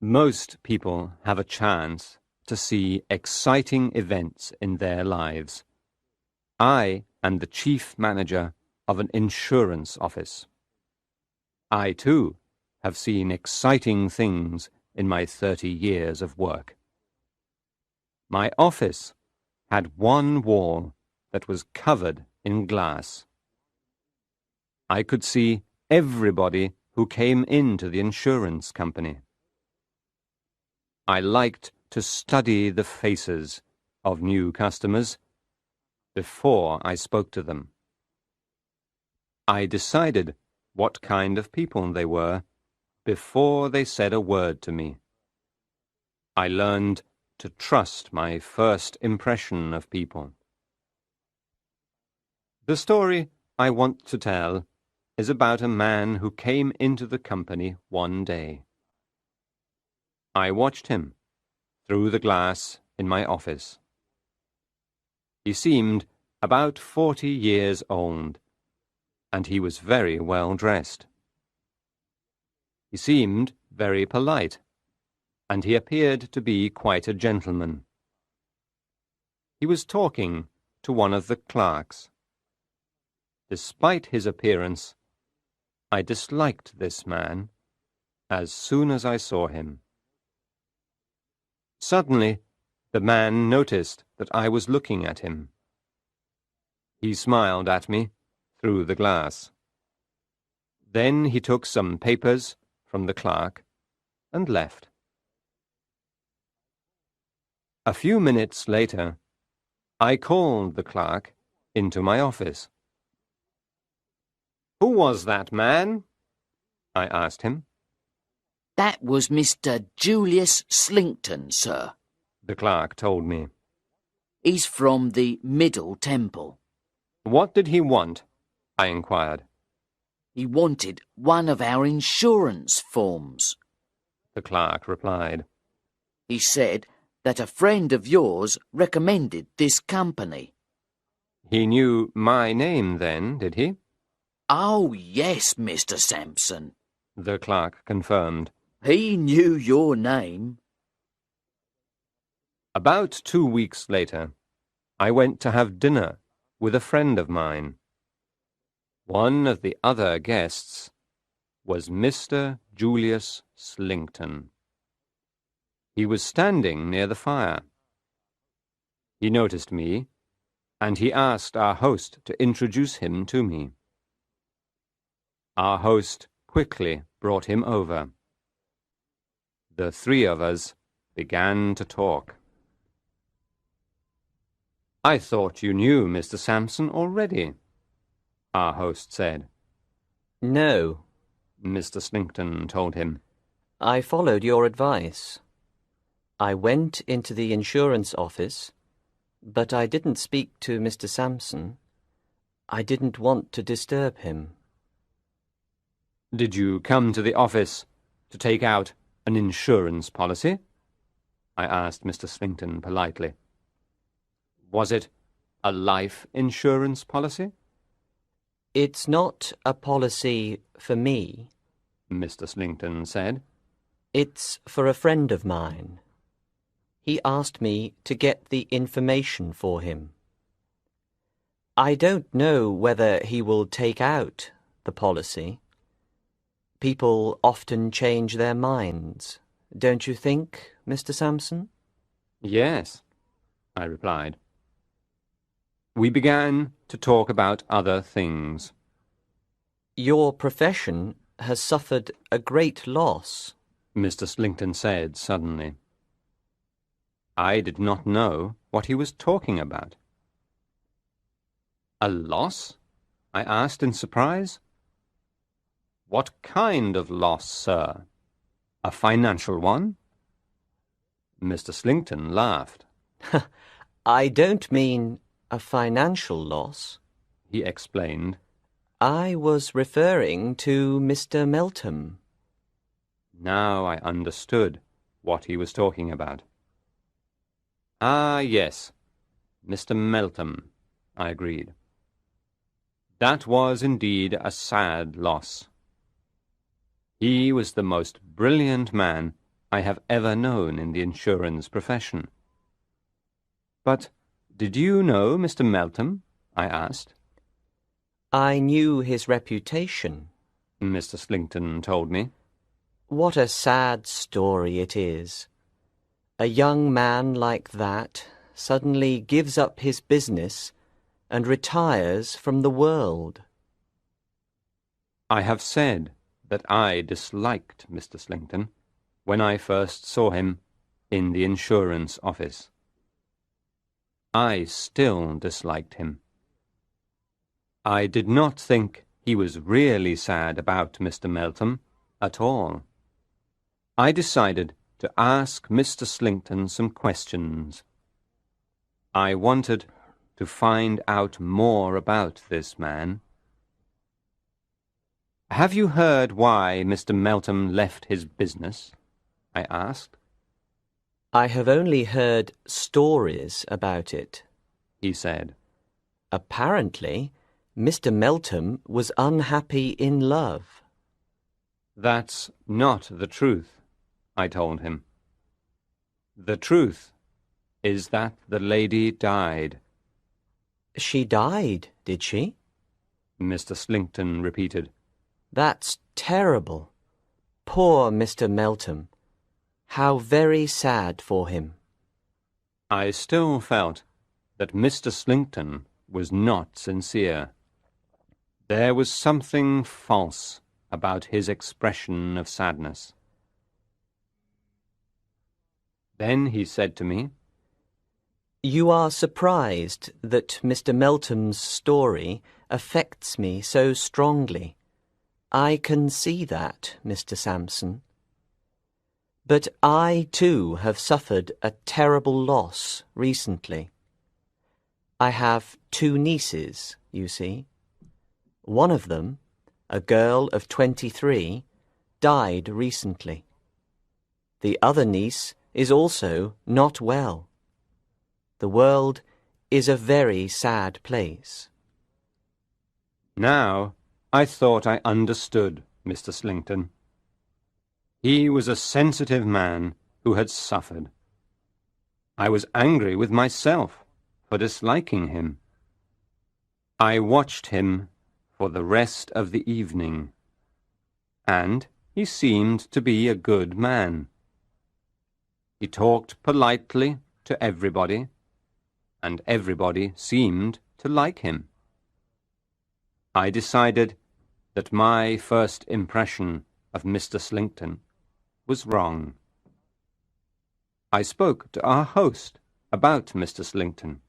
Most people have a chance to see exciting events in their lives. I am the chief manager of an insurance office. I, too, have seen exciting things in my 30 years of work. My office had one wall that was covered in glass. I could see everybody who came into the insurance company. I liked to study the faces of new customers before I spoke to them. I decided what kind of people they were before they said a word to me. I learned to trust my first impression of people. The story I want to tell is about a man who came into the company one day. I watched him through the glass in my office. He seemed about 40 years old, and he was very well dressed. He seemed very polite, and he appeared to be quite a gentleman. He was talking to one of the clerks. Despite his appearance, I disliked this man as soon as I saw him. Suddenly, the man noticed that I was looking at him. He smiled at me through the glass. Then he took some papers from the clerk and left. A few minutes later, I called the clerk into my office. "Who was that man?" I asked him. "That was Mr. Julius Slinkton, sir," the clerk told me. "He's from the Middle Temple." "What did he want?" I inquired. "He wanted one of our insurance forms," the clerk replied. "He said that a friend of yours recommended this company." "He knew my name then, did he?" "Oh, yes, Mr. Sampson," the clerk confirmed. "He knew your name." About 2 weeks later, I went to have dinner with a friend of mine. One of the other guests was Mr. Julius Slinkton. He was standing near the fire. He noticed me, and he asked our host to introduce him to me. Our host quickly brought him over. The three of us began to talk. "I thought you knew Mr. Sampson already," our host said. "No," Mr. Slinkton told him. "I followed your advice. I went into the insurance office, but I didn't speak to Mr. Sampson. I didn't want to disturb him." "Did you come to the office to take out an insurance policy?" I asked Mr. Slinkton politely. "Was it a life insurance policy?" "It's not a policy for me," Mr. Slinkton said. "It's for a friend of mine. He asked me to get the information for him. I don't know whether he will take out the policy. People often change their minds, don't you think, Mr. Sampson?" "Yes," I replied. We began to talk about other things. "Your profession has suffered a great loss," Mr. Slinkton said suddenly. I did not know what he was talking about. "A loss?" I asked in surprise. "What kind of loss, sir? A financial one?" Mr. Slinkton laughed. "I don't mean a financial loss," he explained. "I was referring to Mr. Meltham." Now I understood what he was talking about. "Ah, yes, Mr. Meltham," I agreed. That was indeed a sad loss. He was the most brilliant man I have ever known in the insurance profession. "But did you know Mr. Meltham?" I asked. I knew his reputation. Mr. Slinkton told me. What a sad story it is. A young man like that suddenly gives up his business and retires from the world. I have said that I disliked Mr. Slinkton when I first saw him in the insurance office. I still disliked him. I did not think he was really sad about Mr. Meltham at all. I decided to ask Mr. Slinkton some questions. I wanted to find out more about this man. "Have you heard why Mr. Meltham left his business?" I asked. I have only heard stories about it. He said. Apparently, Mr. Meltham was unhappy in love. "That's not the truth," I told him. "The truth is that the lady died." She died, did she? Mr. Slinkton repeated. That's terrible. Poor Mr. Meltham. How very sad for him. I still felt that Mr. Slinkton was not sincere. There was something false about his expression of sadness. Then he said to me, You are surprised that Mr. Meltham's story affects me so strongly. I can see that, Mr. Sampson. But I too have suffered a terrible loss recently. I have 2 nieces, you see. One of them, a girl of 23, died recently. The other niece is also not well. The world is a very sad place. Now I thought I understood Mr. Slinkton. He was a sensitive man who had suffered. I was angry with myself for disliking him. I watched him for the rest of the evening, and he seemed to be a good man. He talked politely to everybody, and everybody seemed to like him. I decided that my first impression of Mr. Slinkton was wrong. I spoke to our host about Mr. Slinkton.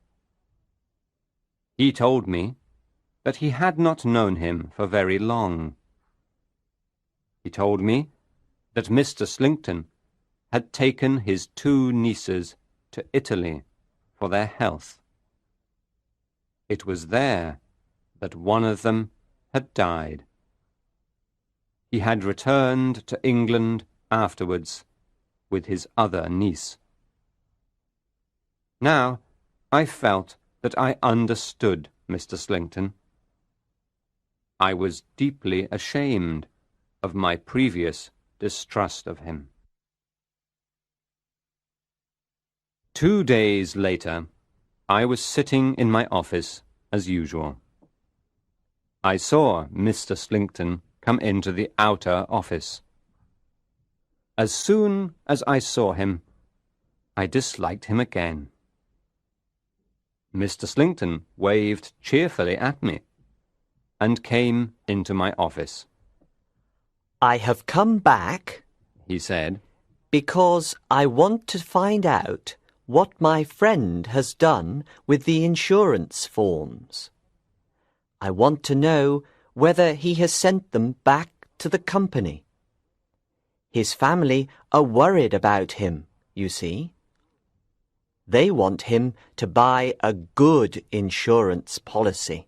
He told me that he had not known him for very long. He told me that Mr. Slinkton had taken his 2 nieces to Italy for their health. It was there that one of them had died. He had returned to England afterwards with his other niece. Now I felt that I understood Mr. Slinkton. I was deeply ashamed of my previous distrust of him. 2 days later, I was sitting in my office as usual. I saw Mr. Slinkton come into the outer office. As soon as I saw him, I disliked him again. Mr. Slinkton waved cheerfully at me and came into my office. I have come back, He said, because I want to find out what my friend has done with the insurance forms. I want to know whether he has sent them back to the company. His family are worried about him, you see. They want him to buy a good insurance policy.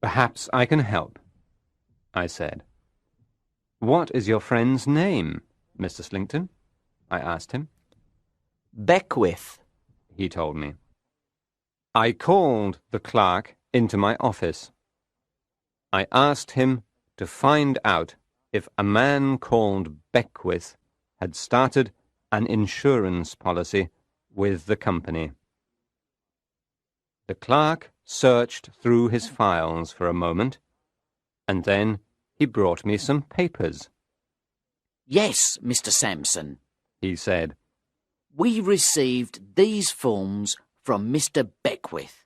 "Perhaps I can help," I said. "What is your friend's name, Mr. Slinkton?" I asked him. Beckwith. He told me. I called the clerk into my office. I asked him to find out if a man called Beckwith had started an insurance policy with the company. The clerk searched through his files for a moment, and then he brought me some papers. Yes, Mr. Sampson, He said. we received these forms from Mr. Beckwith.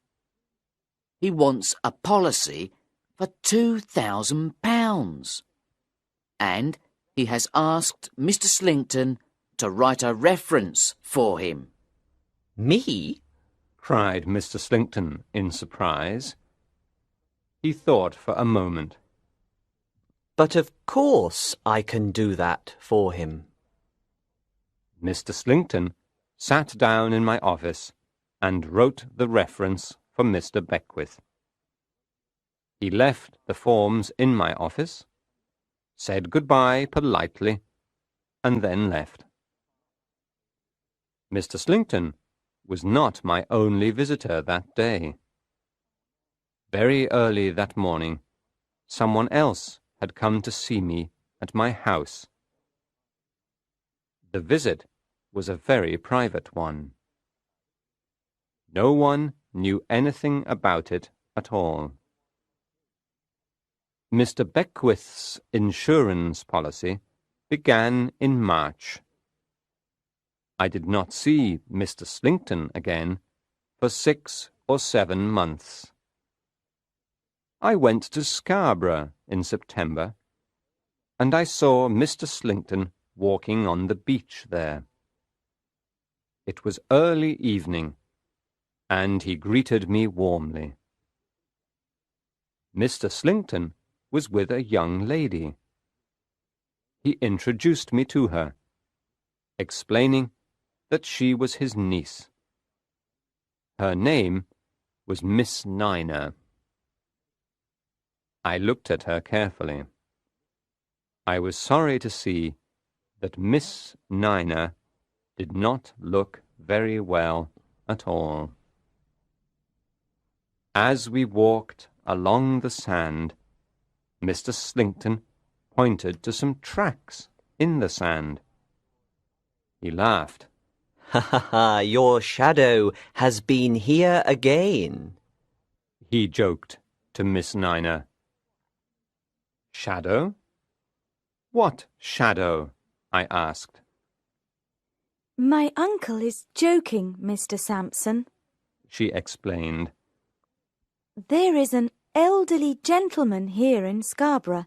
He wants a policy for £2,000, and he has asked Mr. Slinkton to write a reference for him. Me? Cried Mr. Slinkton in surprise. He thought for a moment. But of course I can do that for him. Mr. Slinkton sat down in my office and wrote the reference for Mr. Beckwith. He left the forms in my office, said goodbye politely, and then left. Mr. Slinkton was not my only visitor that day. Very early that morning, someone else had come to see me at my house. The visit was a very private one. No one knew anything about it at all. Mr. Beckwith's insurance policy began in March. I did not see Mr. Slinkton again for 6 or 7 months. I went to Scarborough in September, and I saw Mr. Slinkton walking on the beach there. It was early evening, and he greeted me warmly. Mr. Slinkton was with a young lady. He introduced me to her, explaining that she was his niece. Her name was Miss Niner. I looked at her carefully. I was sorry to see that Miss Niner did not look very well at all. As we walked along the sand, Mr. Slinkton pointed to some tracks in the sand. He laughed. Ha ha ha, your shadow has been here again. He joked to Miss Niner. Shadow? What shadow? I asked. My uncle is joking, Mr. Sampson, She explained. There is an elderly gentleman here in Scarborough.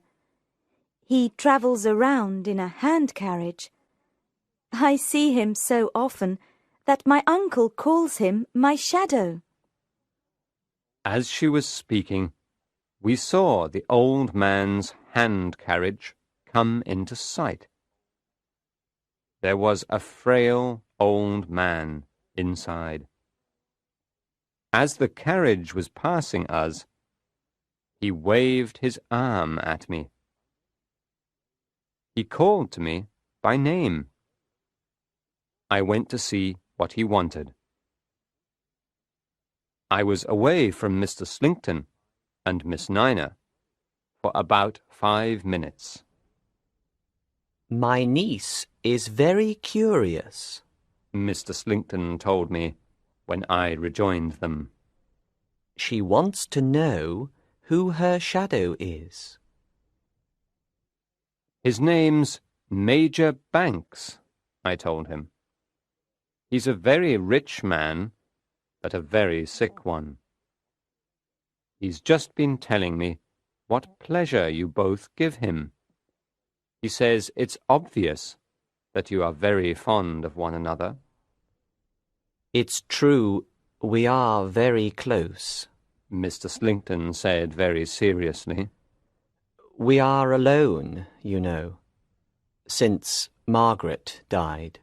He travels around in a hand carriage. I see him so often that my uncle calls him my shadow. As she was speaking, we saw the old man's hand carriage come into sight. There was a frail old man inside. As the carriage was passing us, he waved his arm at me. He called to me by name. I went to see what he wanted. I was away from Mr. Slinkton and Miss Niner for about 5 minutes. My niece is very curious, Mr. Slinkton told me when I rejoined them. She wants to know who her shadow is. His name's Major Banks, I told him. He's a very rich man, but a very sick one. He's just been telling me what pleasure you both give him. He says it's obvious that you are very fond of one another. It's true, we are very close. Mr. Slinkton said very seriously. We are alone, you know, since Margaret died.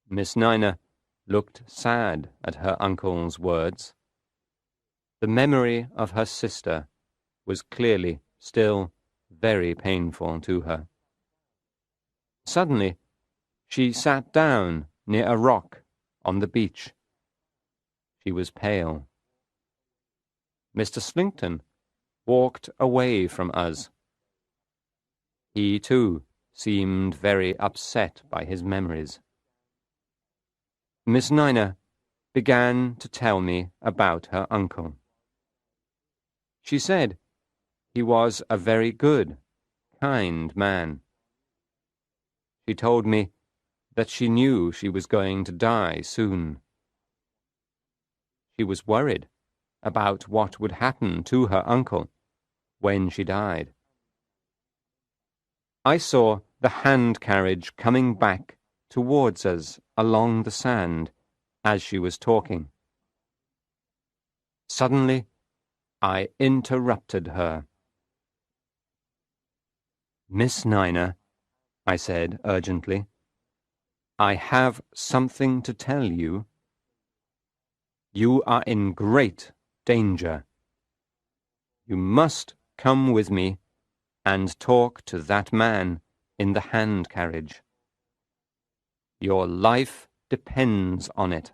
Miss Niner looked sad at her uncle's words. The memory of her sister was clearly still very painful to her. Suddenly, she sat down near a rock on the beach. She was pale. Mr. Slinkton walked away from us. He, too, seemed very upset by his memories. Miss Nina began to tell me about her uncle. She said he was a very good, kind man. She told me that she knew she was going to die soon. She was worried about what would happen to her uncle when she died. I saw the hand carriage coming back towards us along the sand as she was talking. Suddenly, I interrupted her. "Miss Nina," I said urgently, "I have something to tell you. You are in great danger. You must come with me and talk to that man in the hand carriage. Your life depends on it."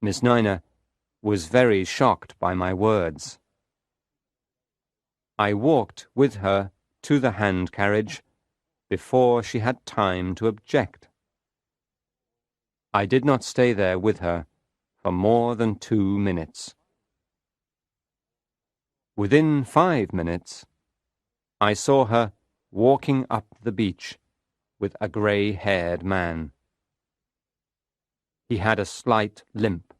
Miss Nina was very shocked by my words. I walked with her to the hand carriage before she had time to object. I did not stay there with her for more than 2 minutes. Within 5 minutes, I saw her walking up the beach with a grey-haired man. He had a slight limp.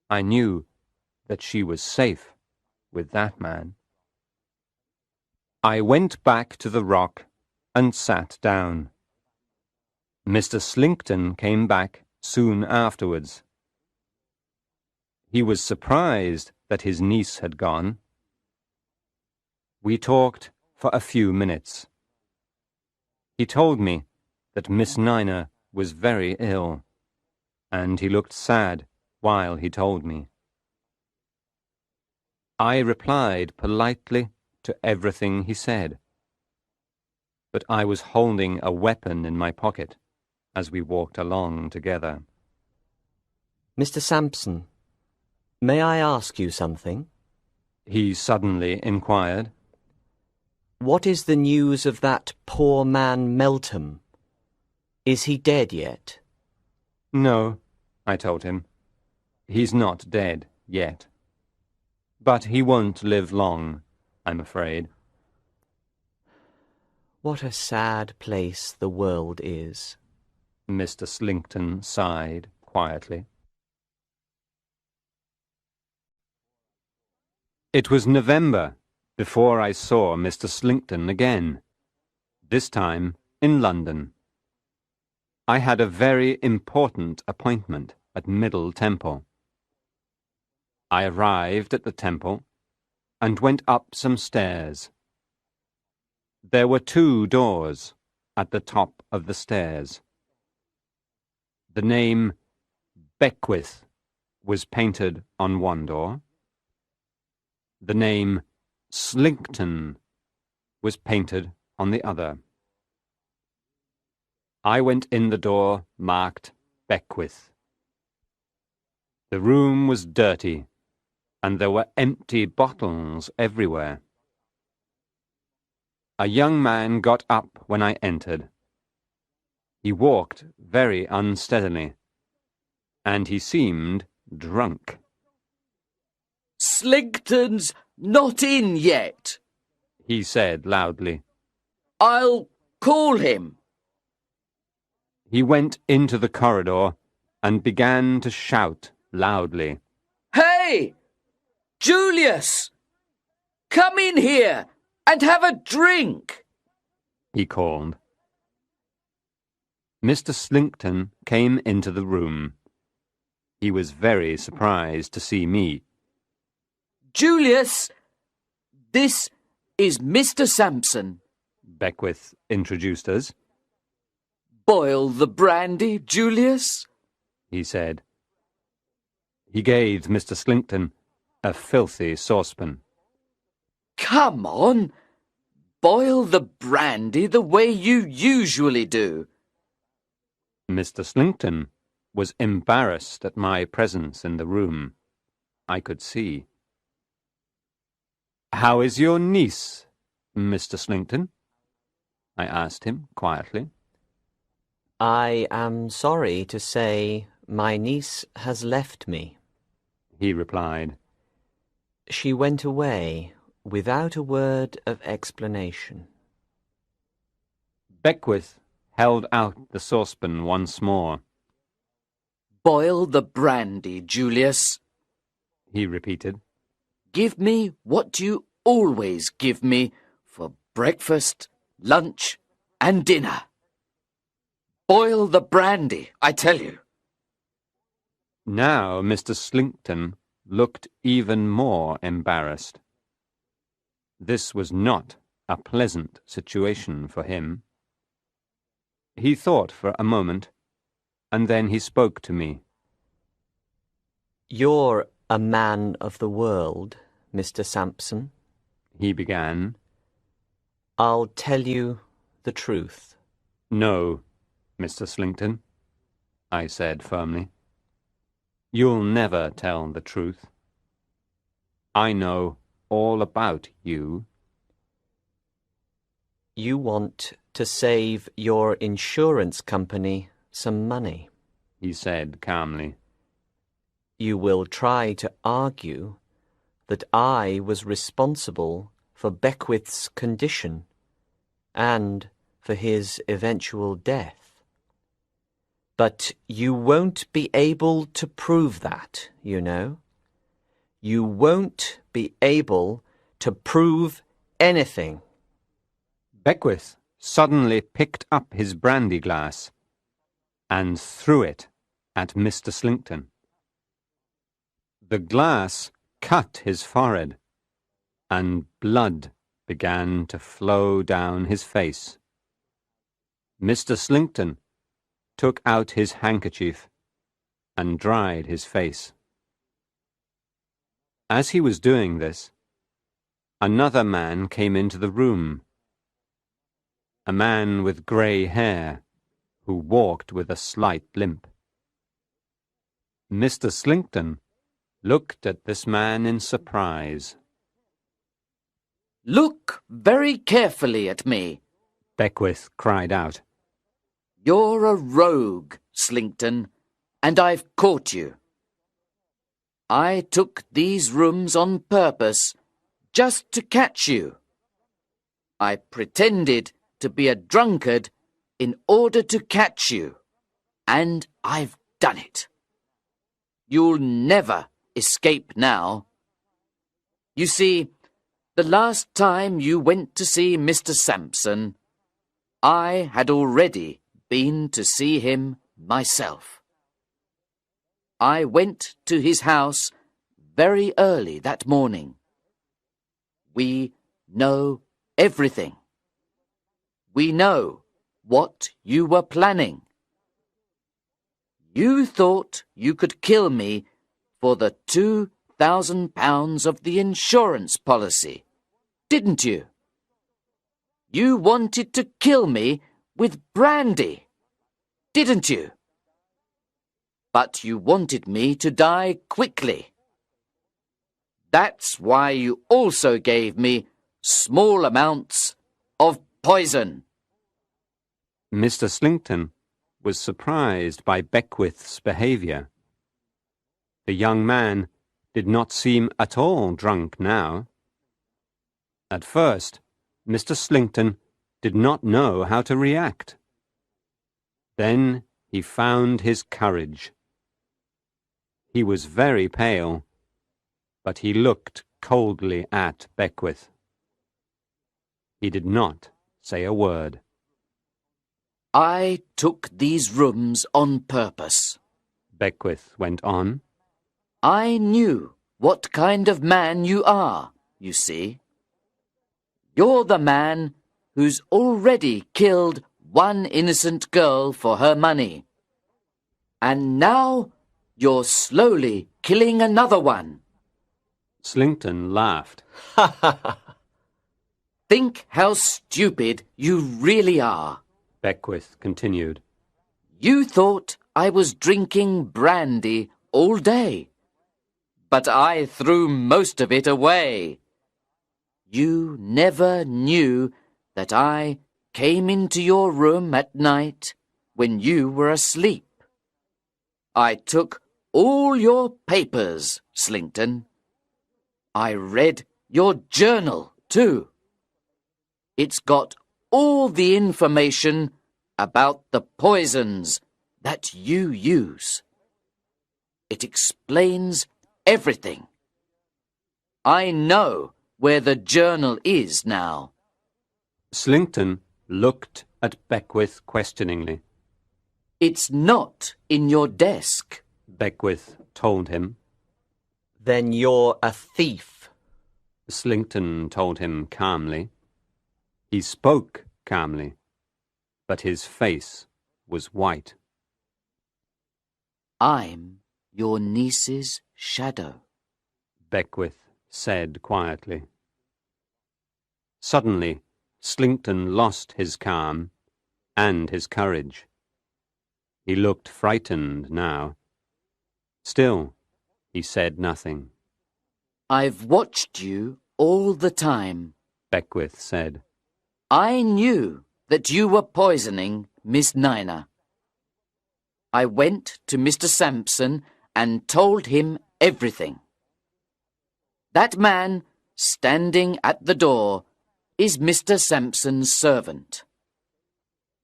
I knew that she was safe with that man. I went back to the rock and sat down. Mr. Slinkton came back soon afterwards. He was surprised that his niece had gone. We talked for a few minutes. He told me that Miss Nina was very ill, and he looked sad while he told me. I replied politely to everything he said, but I was holding a weapon in my pocket as we walked along together. "Mr. Sampson, may I ask you something?" He suddenly inquired. "What is the news of that poor man Meltham? Is he dead yet?" "No," I told him. "He's not dead yet. But he won't live long, I'm afraid." "What a sad place the world is," Mr. Slinkton sighed quietly. It was November before I saw Mr. Slinkton again, this time in London. I had a very important appointment at Middle Temple. I arrived at the temple and went up some stairs. There were 2 doors at the top of the stairs. The name Beckwith was painted on one door. The name Slinkton was painted on the other. I went in the door marked Beckwith. The room was dirty, and there were empty bottles everywhere. A young man got up when I entered. He walked very unsteadily, and he seemed drunk. "Slinkton's not in yet," he said loudly. "I'll call him." He went into the corridor and began to shout loudly. "Hey, Julius! Come in here and have a drink," he called. Mr. Slinkton came into the room. He was very surprised to see me. "Julius, this is Mr. Sampson," Beckwith introduced us. "Boil the brandy, Julius," he said. He gave Mr. Slinkton a filthy saucepan. "Come on, boil the brandy the way you usually do." Mr. Slinkton was embarrassed at my presence in the room. I could see. "How is your niece?" Mr. Slinkton? I asked him quietly. I am sorry to say my niece has left me, he replied. She went away without a word of explanation. Beckwith held out the saucepan once more. Boil the brandy, Julius, he repeated. Give me what you always give me for breakfast, lunch, and dinner. Boil the brandy, I tell you. Now Mr. Slinkton looked even more embarrassed. This was not a pleasant situation for him. He thought for a moment, and then he spoke to me. You're a man of the world, Mr. Sampson, he began. I'll tell you the truth. No, Mr. Slinkton, I said firmly. You'll never tell the truth. I know all about you. You want to save your insurance company some money, he said calmly. You will try to argue that I was responsible for Beckwith's condition and for his eventual death. But you won't be able to prove that, you know. You won't be able to prove anything. Beckwith suddenly picked up his brandy glass and threw it at Mr. Slinkton. The glass cut his forehead, and blood began to flow down his face. Mr. Slinkton took out his handkerchief and dried his face. As he was doing this, another man came into the room. A man with grey hair, who walked with a slight limp. Mr. Slinkton looked at this man in surprise. Look very carefully at me, Beckwith cried out. You're a rogue, Slinkton, and I've caught you. I took these rooms on purpose just to catch you. I pretended to be a drunkard in order to catch you, and I've done it. You'll never escape now. You see, the last time you went to see Mr. Sampson, I had already been to see him myself. I went to his house very early that morning. We know everything. We know what you were planning. You thought you could kill me for the £2,000 of the insurance policy, didn't you? You wanted to kill me with brandy, didn't you? But you wanted me to die quickly. That's why you also gave me small amounts of poison. Mr. Slinkton was surprised by Beckwith's behaviour. The young man did not seem at all drunk now. At first, Mr. Slinkton did not know how to react. Then he found his courage. He was very pale, but he looked coldly at Beckwith. He did not say a word. I took these rooms on purpose, Beckwith went on. I knew what kind of man you are, you see. You're the man who's already killed one innocent girl for her money. And now you're slowly killing another one. Slinkton laughed. Think how stupid you really are, Beckwith continued. You thought I was drinking brandy all day, but I threw most of it away. You never knew that I came into your room at night when you were asleep. I took all your papers, Slinkton. I read your journal, too. It's got all the information about the poisons that you use. It explains everything. I know where the journal is now. Slinkton looked at Beckwith questioningly. It's not in your desk, Beckwith told him. Then you're a thief. Slinkton told him calmly. He spoke calmly, but his face was white. I'm your niece's shadow, Beckwith said quietly. Suddenly, Slinkton lost his calm and his courage. He looked frightened now. Still, he said nothing. I've watched you all the time, Beckwith said. I knew that you were poisoning Miss Nina. I went to Mr. Sampson and told him everything. That man standing at the door is Mr. Sampson's servant.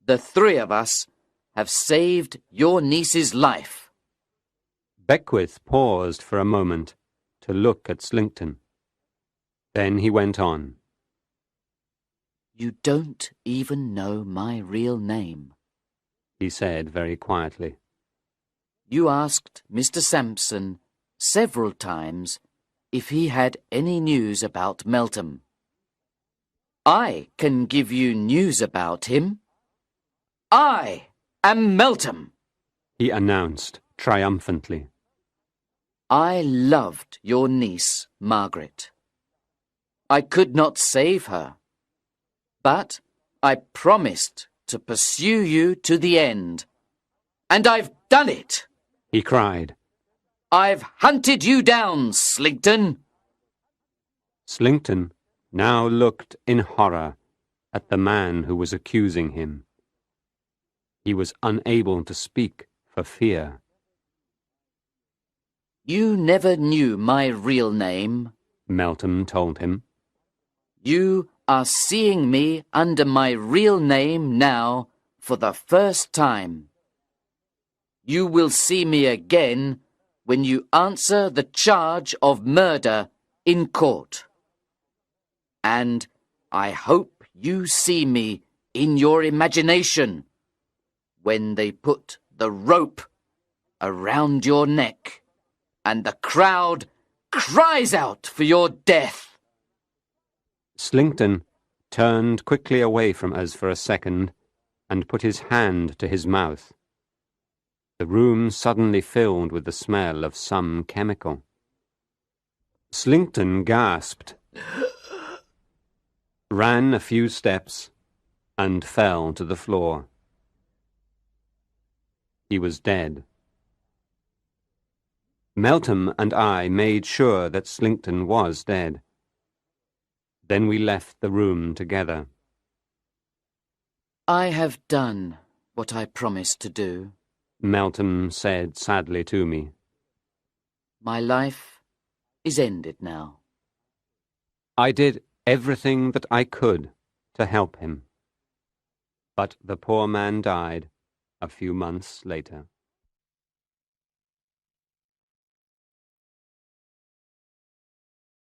The three of us have saved your niece's life. Beckwith paused for a moment to look at Slinkton. Then he went on. You don't even know my real name, He said very quietly. You asked Mr. Sampson several times if he had any news about Meltham. I can give you news about him. I am Meltham, He announced triumphantly. I loved your niece, Margaret. I could not save her, but I promised to pursue you to the end. And I've done it! He cried. I've hunted you down, Slinkton. Slinkton now looked in horror at the man who was accusing him. He was unable to speak for fear. You never knew my real name, Meltham told him. You are seeing me under my real name now for the first time. You will see me again when you answer the charge of murder in court. And I hope you see me in your imagination when they put the rope around your neck and the crowd cries out for your death. Slinkton turned quickly away from us for a second and put his hand to his mouth. The room suddenly filled with the smell of some chemical. Slinkton gasped, ran a few steps, and fell to the floor. He was dead. Meltham and I made sure that Slinkton was dead. Then we left the room together. I have done what I promised to do. Meltham said sadly to me. My life is ended now. I did everything that I could to help him. But the poor man died a few months later.